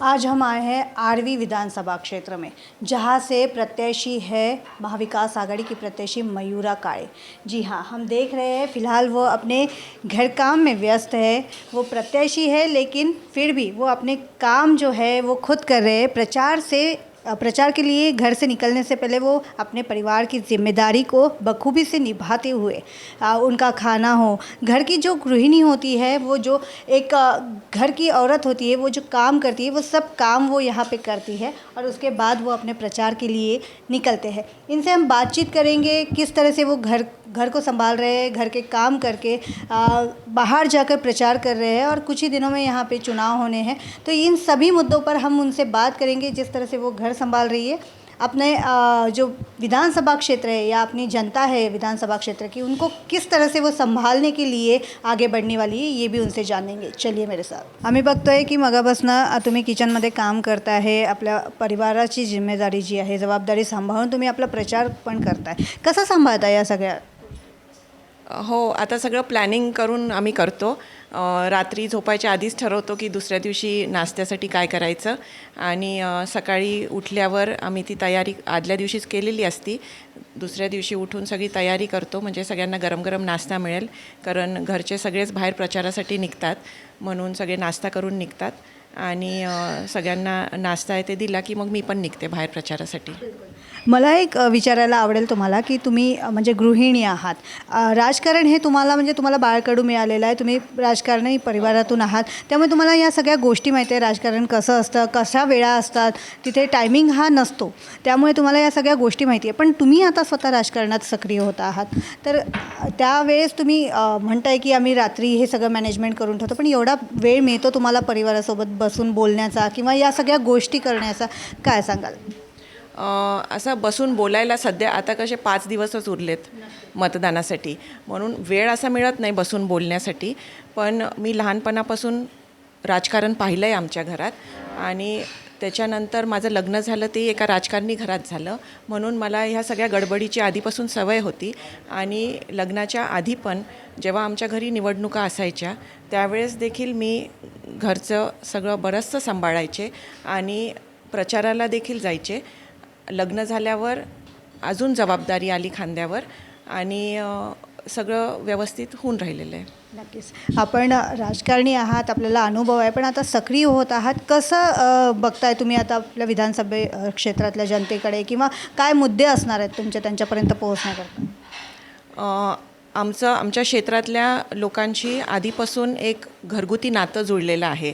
आज हम आए हैं आरवी विधानसभा क्षेत्र में, जहां से प्रत्याशी है महाविकास आघाड़ी की प्रत्याशी मयूरा काळे। जी हाँ, हम देख रहे हैं फ़िलहाल वो अपने घर काम में व्यस्त है। वो प्रत्याशी है लेकिन फिर भी वो अपने काम जो है वो खुद कर रहे हैं। प्रचार के लिए घर से निकलने से पहले वो अपने परिवार की जिम्मेदारी को बखूबी से निभाते हुए उनका खाना हो, घर की जो गृहिणी होती है, वो जो एक घर की औरत होती है, वो जो काम करती है, वो सब काम वो यहाँ पे करती है और उसके बाद वो अपने प्रचार के लिए निकलते हैं। इनसे हम बातचीत करेंगे किस तरह से वो घर को संभाल रहे हैं, घर के काम करके बाहर जाकर प्रचार कर रहे हैं और कुछ ही दिनों में यहाँ पे चुनाव होने हैं। तो इन सभी मुद्दों पर हम उनसे बात करेंगे, जिस तरह से वो घर संभाल रही है अपने जो विधानसभा क्षेत्र है या अपनी जनता है विधानसभा क्षेत्र की, उनको किस तरह से वो संभालने के लिए आगे बढ़ने वाली है, ये भी उनसे जानेंगे। चलिए मेरे साथ। आम्ही बघतोय की मगापासनं तुम्ही किचनमध्ये काम करता आहे, आपल्या परिवाराची जिम्मेदारी जी आहे, जबाबदारी सांभाळून तुम्ही आपला प्रचार पण करताय। कसा सांभाळता या सगळ्या? हो, आता सगळं प्लॅनिंग करून आम्ही करतो। रात्री झोपायच्या आधीच ठरवतो की दुसऱ्या दिवशी नाश्त्यासाठी काय करायचं आणि सकाळी उठल्यावर आम्ही ती तयारी आदल्या दिवशीच केलेली असती। दुसऱ्या दिवशी उठून सगळी तयारी करतो, म्हणजे सगळ्यांना गरम गरम नाश्ता मिळेल, कारण घरचे सगळेच बाहेर प्रचारासाठी निघतात, म्हणून सगळे नाश्ता करून निघतात आणि सगळ्यांना नाश्ता आहे ते दिला की मग मी पण निघते बाहेर प्रचारासाठी। मला एक विचारायला आवडेल तुम्हाला की तुम्ही म्हणजे गृहिणी आहात, राजकारण हे तुम्हाला बाळकडू मिळालेलं आहे, तुम्ही राजकारणी परिवारातून आहात, त्यामुळे तुम्हाला या सगळ्या गोष्टी माहिती आहे, राजकारण कसं असतं, कशा वेळा असतात, तिथे टायमिंग हा नसतो, त्यामुळे तुम्हाला या सगळ्या गोष्टी माहिती आहे। पण तुम्ही आता स्वतः राजकारणात सक्रिय होत आहात, तर त्यावेळेस तुम्ही म्हणताय की आम्ही रात्री हे सगळं मॅनेजमेंट करून ठेवतो, पण एवढा वेळ मिळतो तुम्हाला परिवारासोबत बसून बोलण्याचा किंवा या सगळ्या गोष्टी करण्याचा, काय सांगाल? असं बसून बोलायला सध्या आता कसे 5 दिवसच उरलेत मतदानासाठी, म्हणून वेळ असा मिळत नाही बसून बोलण्यासाठी। पण मी लहानपणापासून राजकारण पाहिलं आहे आमच्या घरात आणि त्याच्यानंतर माझं लग्न झालं ते एका राजकारणी घरात झालं, म्हणून मला ह्या सगळ्या गडबडीची आधीपासून सवय होती। आणि लग्नाच्या आधी पण जेव्हा आमच्या घरी निवडणुका असायच्या त्यावेळेस देखील मी घरचं सगळं बरंचसं सांभाळायचे आणि प्रचाराला देखील जायचे। लग्न झाल्यावर अजून जबाबदारी आली खांद्यावर आणि सगळं व्यवस्थित होऊन राहिलेलं आहे। नक्कीच आपण राजकारणी आहात, आपल्याला अनुभव आहे, पण आता सक्रिय होत आहात, कसं बघताय तुम्ही आता आपल्या विधानसभा क्षेत्रातल्या जनतेकडे, किंवा काय मुद्दे असणार आहेत तुमच्या त्यांच्यापर्यंत पोहोचण्याकरता? आमच्या क्षेत्रातल्या लोकांशी आधीपासून एक घरगुती नातं जुळलेलं आहे,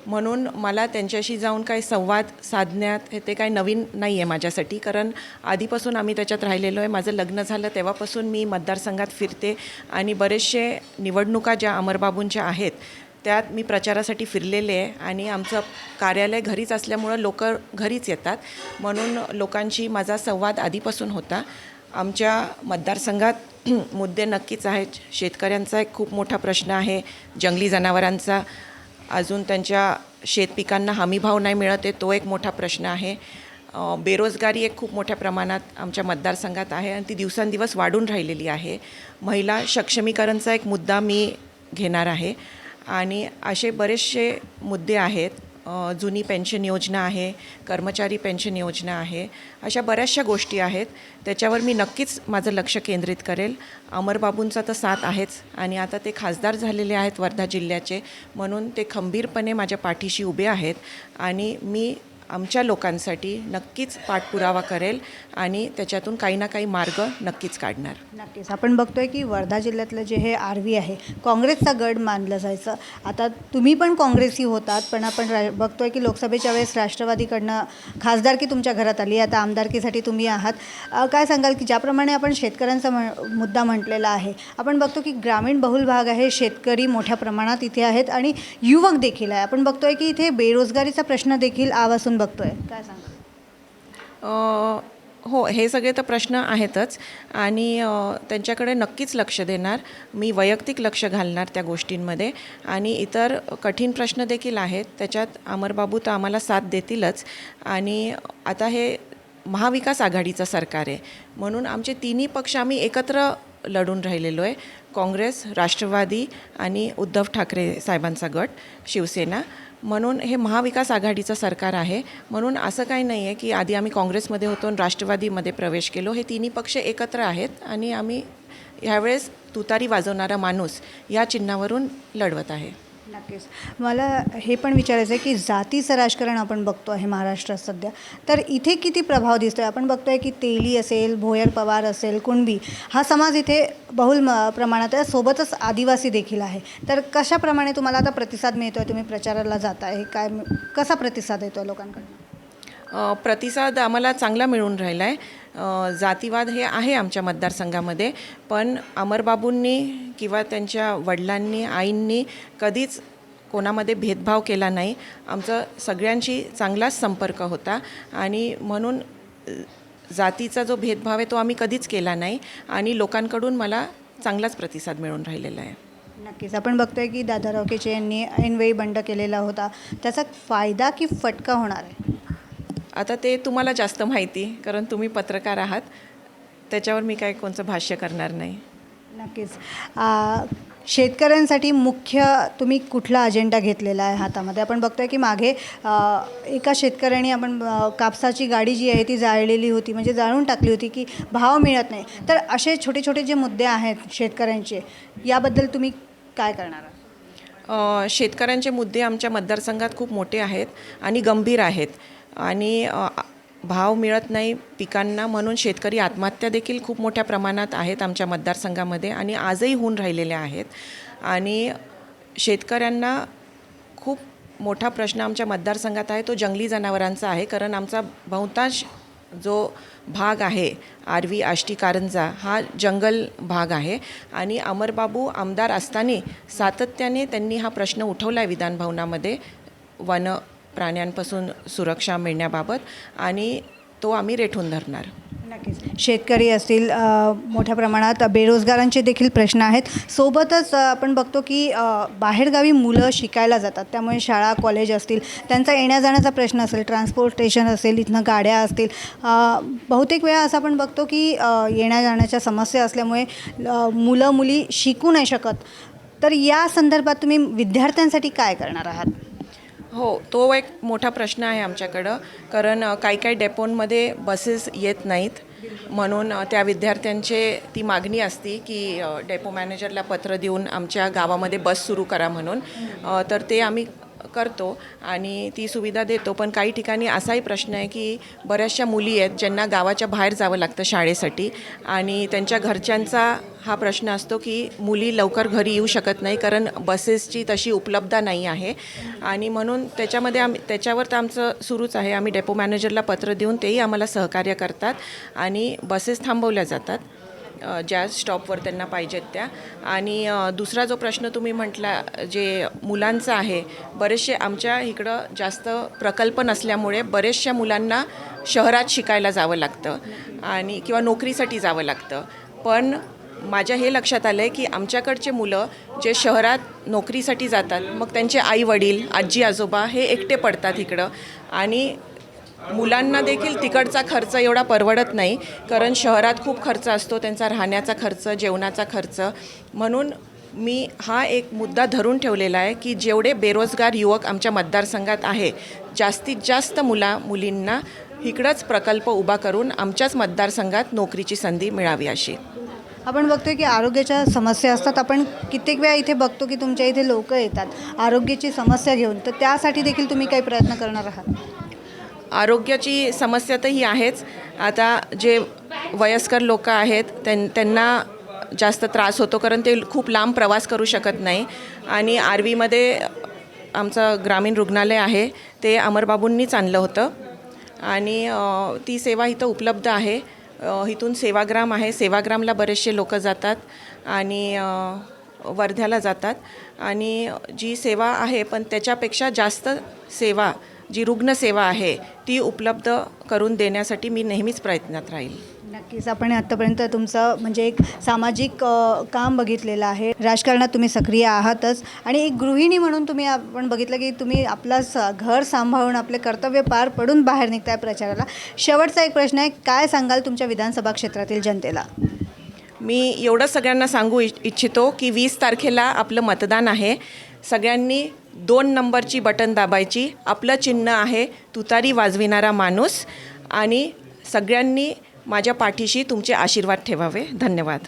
म्हणून मला त्यांच्याशी जाऊन काही संवाद साधण्यात ते काही नवीन नाही आहे माझ्यासाठी, कारण आधीपासून आम्ही त्याच्यात राहिलेलो आहे। माझं लग्न झालं तेव्हापासून मी मतदारसंघात फिरते आणि बरेचसे निवडणुका ज्या अमरबाबूंच्या आहेत त्यात मी प्रचारासाठी फिरलेले आहे आणि आमचं कार्यालय घरीच असल्यामुळं लोक घरीच येतात, म्हणून लोकांशी माझा संवाद आधीपासून होता। आमच्या मतदारसंघात मुद्दे नक्कीच आहेत। शेतकऱ्यांचा एक खूप मोठा प्रश्न आहे, जंगली जनावरांचा, अजून त्यांच्या शेतपिकांना हमीभाव नाही मिळत आहे तो एक मोठा प्रश्न आहे। बेरोजगारी एक खूप मोठ्या प्रमाणात आमच्या मतदारसंघात आहे आणि ती दिवसांदिवस वाढून राहिलेली आहे। महिला सक्षमीकरणचा एक मुद्दा मी घेणार आहे आणि असे बरेचसे मुद्दे आहेत। जुनी पेन्शन योजना आहे, कर्मचारी पेन्शन योजना आहे, अशा बऱ्याचशा गोष्टी आहेत, त्याच्यावर मी नक्कीच माझं लक्ष केंद्रित करेल। अमरबाबूंचा तर साथ आहेच आणि आता ते खासदार झालेले आहेत वर्धा जिल्ह्याचे, म्हणून ते खंबीरपणे माझ्या पाठीशी उभे आहेत आणि मी आमच्या लोकांसाठी नक्कीच पाठपुरावा करेल आणि त्याच्यातून काही ना काही मार्ग नक्कीच काढणार। नक्कीच आपण बघतोय की वर्धा जिल्ह्यातलं जे हे आरवी आहे काँग्रेसचा गड मानलं जायचं, आता तुम्ही पण काँग्रेसी होतात, पण आपण बघतोय की लोकसभेच्या वेळेस राष्ट्रवादीकडनं खासदारकी तुमच्या घरात आली, आता आमदारकीसाठी तुम्ही आहात। काय सांगाल की ज्याप्रमाणे आपण शेतकऱ्यांचा मुद्दा म्हटलेला आहे, आपण बघतो की ग्रामीण बहुल भाग आहे, शेतकरी मोठ्या प्रमाणात इथे आहेत आणि युवक देखील आहे, आपण बघतोय की इथे बेरोजगारीचा प्रश्न देखील आवासून बघतोय, काय सांगाल? हो, हे सगळे तर प्रश्न आहेतच आणि त्यांच्याकडे नक्कीच लक्ष देणार मी, वैयक्तिक लक्ष घालणार त्या गोष्टींमध्ये आणि इतर कठीण प्रश्न देखील आहेत, त्याच्यात अमरबाबू तर आम्हाला साथ देतीलच। आणि आता हे महाविकास आघाडीचं सरकार आहे, म्हणून आमचे तिन्ही पक्ष आम्ही एकत्र लढून राहिलेलो आहे, काँग्रेस, राष्ट्रवादी आणि उद्धव ठाकरे साहेबांचा गट शिवसेना, म्हणून हे महाविकास आघाडीचं सरकार आहे. म्हणून असं काही नाही आहे की आधी आम्ही काँग्रेसमध्ये होतो आणि राष्ट्रवादीमध्ये प्रवेश केलो. हे तिन्ही पक्ष एकत्र आहेत आणि आम्ही ह्यावेळेस तुतारी वाजवणारा माणूस या चिन्हावरून लढवत आहे. नक्कीच. मला हे पण विचारायचं आहे की जातीचं राजकारण आपण बघतो आहे महाराष्ट्रात सध्या, तर इथे किती प्रभाव दिसतो आहे? आपण बघतो आहे की तेली असेल, भोयर पवार असेल, कुणबी हा समाज इथे बहुल प्रमाणात आहे, सोबतच आदिवासी देखील आहे. तर कशाप्रमाणे तुम्हाला आता प्रतिसाद मिळतो आहे? तुम्ही प्रचाराला जात आहे, काय कसा प्रतिसाद येतो आहे लोकांकडून? प्रतिसाद आम्हाला चांगला मिळून राहिला आहे. जातीवाद हे आहे आमच्या मतदारसंघामध्ये, पण अमरबाबूंनी किंवा त्यांच्या वडिलांनी आईंनी कधीच कोणामध्ये भेदभाव केला नाही. आमचं सगळ्यांशी चांगलाच संपर्क होता आणि म्हणून जातीचा जो भेदभाव आहे तो आम्ही कधीच केला नाही आणि लोकांकडून मला चांगलाच प्रतिसाद मिळून राहिलेला आहे. नक्कीच. आपण बघतोय की दादाराव केचे यांनी ऐनवेळी बंड केलेला होता, त्याचा फायदा की फटका होणार आहे? आता ते तुम्हाला जास्त माहिती, कारण तुम्ही पत्रकार आहात, त्याच्यावर मी काय कोणतं भाष्य करणार नाही. नक्कीच. शेतकऱ्यांसाठी मुख्य तुम्ही कुठला अजेंडा घेतलेला आहे हातामध्ये? आपण बघतोय की मागे एका शेतकऱ्याने कापसाची गाडी जी आहे ती जाळलेली होती, म्हणजे जाळून टाकली होती की भाव मिळत नाही. तर असे छोटे छोटे जे मुद्दे आहेत शेतकऱ्यांचे, याबद्दल तुम्ही काय करणार आहात? शेतकऱ्यांचे मुद्दे आमच्या मतदारसंघात खूप मोठे आहेत आणि गंभीर आहेत आणि भाव मिळत नाही पिकांना, म्हणून शेतकरी आत्महत्या देखील खूप मोठ्या प्रमाणात आहेत आमच्या मतदारसंघामध्ये आणि आजही होऊन राहिलेल्या आहेत. आणि शेतकऱ्यांना खूप मोठा प्रश्न आमच्या मतदारसंघात आहे तो जंगली जनावरांचा आहे, कारण आमचा बहुतांश जो भाग आहे आर्वी, आष्टी, कारंजा हा जंगल भाग आहे आणि अमरबाबू आमदार असताना सातत्याने त्यांनी हा प्रश्न उठवला आहे विधानभवनामध्ये वन प्राण्यांपासून सुरक्षा मिळण्याबाबत, आणि तो आम्ही रेटून धरणार. नक्कीच. शेतकरी असतील, मोठ्या प्रमाणात बेरोजगारांचे देखील प्रश्न आहेत. सोबतच आपण बघतो की बाहेरगावी मुलं शिकायला जातात, त्यामुळे शाळा कॉलेज असतील त्यांचा येण्या जाण्याचा प्रश्न असेल, ट्रान्सपोर्टेशन असेल, इथनं गाड्या असतील, बहुतेक वेळा असं आपण बघतो की येण्या जाण्याच्या समस्या असल्यामुळे मुलं मुली शिकू नाही शकत. तर या संदर्भात तुम्ही विद्यार्थ्यांसाठी काय करणार आहात? हो, तो एक मोठा प्रश्न आहे आमच्याकडं, कारण काही डेपोंमध्ये बसेस येत नाहीत, म्हणून त्या विद्यार्थ्यांचे ती मागणी असते की डेपो मॅनेजरला पत्र देऊन आमच्या गावामध्ये बस सुरू करा म्हणून. तर ते आम्ही करतो आणि ती सुविधा देतो. पण काही ठिकाणी असाही प्रश्न आहे की बऱ्याचशा मुली आहेत ज्यांना गावाच्या बाहेर जावं लागतं शाळेसाठी आणि त्यांच्या घरच्यांचा हा प्रश्न असतो की मुली लवकर घरी येऊ शकत नाही, कारण बसेसची तशी उपलब्धता नाही आहे. आणि म्हणून त्याच्यावर तर आमचं सुरूच आहे. आम्ही डेपो मॅनेजरला पत्र देऊन तेही आम्हाला सहकार्य करतात आणि बसेस थांबवल्या जातात ज्या स्टॉपवर त्यांना पाहिजेत त्या. आणि दुसरा जो प्रश्न तुम्ही म्हटला जे मुलांचा आहे, बरेचसे आमच्या इकडं जास्त प्रकल्प नसल्यामुळे बरेचशा मुलांना शहरात शिकायला जावं लागतं आणि किंवा नोकरीसाठी जावं लागतं. पण माझ्या हे लक्षात आलं आहे की आमच्याकडचे मुलं जे शहरात नोकरीसाठी जातात, मग त्यांचे आई वडील, आजी आजोबा हे एकटे पडतात इकडं आणि मुलांना देखील तिकडचा खर्च एवढा परवडत नाही, कारण शहरात खूप खर्च असतो त्यांचा, राहण्याचा खर्च, जेवणाचा खर्च. म्हणून मी हा एक मुद्दा धरून ठेवलेला आहे की जेवढे बेरोजगार युवक आमच्या मतदारसंघात आहे, जास्तीत जास्त मुलींना इकडंच प्रकल्प उभा करून आमच्याच मतदारसंघात नोकरीची संधी मिळावी अशी. आपण बघतोय की आरोग्याच्या समस्या असतात. आपण कित्येक वेळा इथे बघतो की तुमच्या इथे लोक येतात आरोग्याची समस्या घेऊन, तर त्यासाठी देखील तुम्ही काही प्रयत्न करणार आहात? आरोग्याची समस्या तर ही आहेच. आता जे वयस्कर लोक आहेत त्यांना जास्त त्रास होतो, कारण ते खूप लांब प्रवास करू शकत नाही. आणि आर्वीमध्ये आमचं ग्रामीण रुग्णालय आहे ते अमरबाबूंनीच आणलं होतं आणि ती सेवा इथं उपलब्ध आहे. इथून सेवाग्राम आहे, सेवाग्रामला बरेचसे लोक जातात आणि वर्ध्याला जातात. आणि जी सेवा आहे पण त्याच्यापेक्षा जास्त सेवा जी रुग्णसेवा आहे ती उपलब्ध करून देण्यासाठी मी नेहमीच प्रयत्नात राहील. नक्कीच. आपण आत्तापर्यंत तुमचं म्हणजे एक सामाजिक काम बघितलेलं आहे. राजकारणात तुम्ही सक्रिय आहातच आणि एक गृहिणी म्हणून आपण बघितलं की तुम्ही आपलं घर सांभाळून आपले कर्तव्य पार पडून बाहेर निघताय प्रचाराला. शेवटचा एक प्रश्न आहे, काय सांगाल तुमच्या विधानसभा क्षेत्रातील जनतेला? मी एवढं सगळ्यांना सांगू इच्छितो की 20 तारखेला आपलं मतदान आहे. सगळ्यांनी 2 नंबरची बटन दाबायची. आपलं चिन्ह आहे तुतारी वाजविणारा माणूस आणि सगळ्यांनी माझ्या पाठीशी तुमचे आशीर्वाद ठेवावे. धन्यवाद.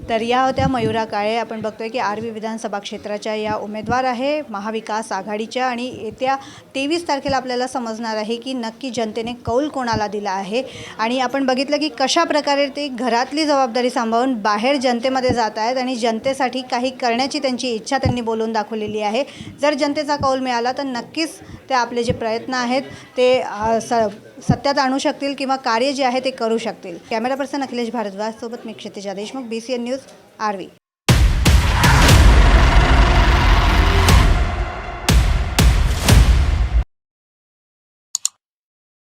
तर या होत्या मयुरा काळे. आपण बघतोय की आर्वी विधानसभा क्षेत्राच्या या उमेदवार आहे महाविकास आघाडीच्या आणि येत्या 23 तारखेला आपल्याला समजणार आहे की नक्की जनतेने कौल कोणाला दिला आहे. आणि आपण बघितलं की कशा प्रकारे ते घरातली जबाबदारी सांभाळून बाहेर जनतेमध्ये जात आहेत आणि जनतेसाठी काही करण्याची त्यांची इच्छा त्यांनी बोलून दाखवलेली आहे. जर जनतेचा कौल मिळाला तर नक्कीच ते आपले जे प्रयत्न आहेत ते सत्यात आणू शकतील किंवा कार्य जे आहे ते करू शकतील. कॅमेरा पर्सन अखिलेश भारद्वाज सोबत मी क्षितिजा देशमुख, BCN न्यूज, आर्वी.